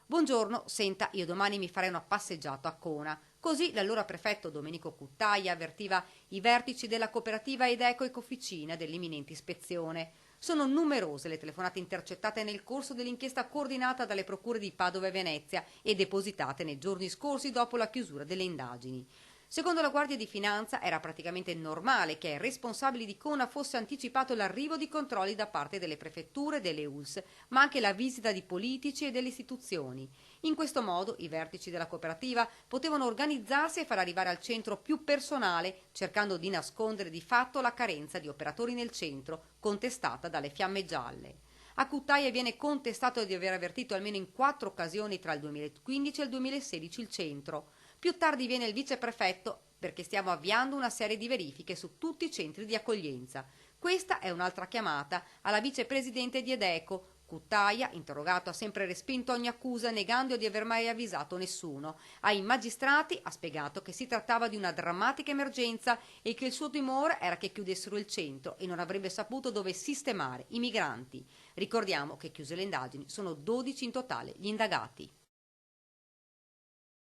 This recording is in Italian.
Buongiorno, senta, io domani mi farei una passeggiata a Cona. Così l'allora prefetto Domenico Cuttaia avvertiva i vertici della cooperativa Edeco Ecofficina dell'imminente ispezione. Sono numerose le telefonate intercettate nel corso dell'inchiesta coordinata dalle procure di Padova e Venezia e depositate nei giorni scorsi dopo la chiusura delle indagini. Secondo la Guardia di Finanza era praticamente normale che ai responsabili di Cona fosse anticipato l'arrivo di controlli da parte delle prefetture e delle ULS, ma anche la visita di politici e delle istituzioni. In questo modo i vertici della cooperativa potevano organizzarsi e far arrivare al centro più personale, cercando di nascondere di fatto la carenza di operatori nel centro, contestata dalle Fiamme Gialle. A Cuttaia viene contestato di aver avvertito almeno in 4 occasioni tra il 2015 e il 2016 il centro. Più tardi viene il viceprefetto perché stiamo avviando una serie di verifiche su tutti i centri di accoglienza. Questa è un'altra chiamata alla vicepresidente di Edeco. Cuttaia, interrogato, ha sempre respinto ogni accusa negando di aver mai avvisato nessuno. Ai magistrati ha spiegato che si trattava di una drammatica emergenza e che il suo timore era che chiudessero il centro e non avrebbe saputo dove sistemare i migranti. Ricordiamo che chiuse le indagini sono 12 in totale gli indagati.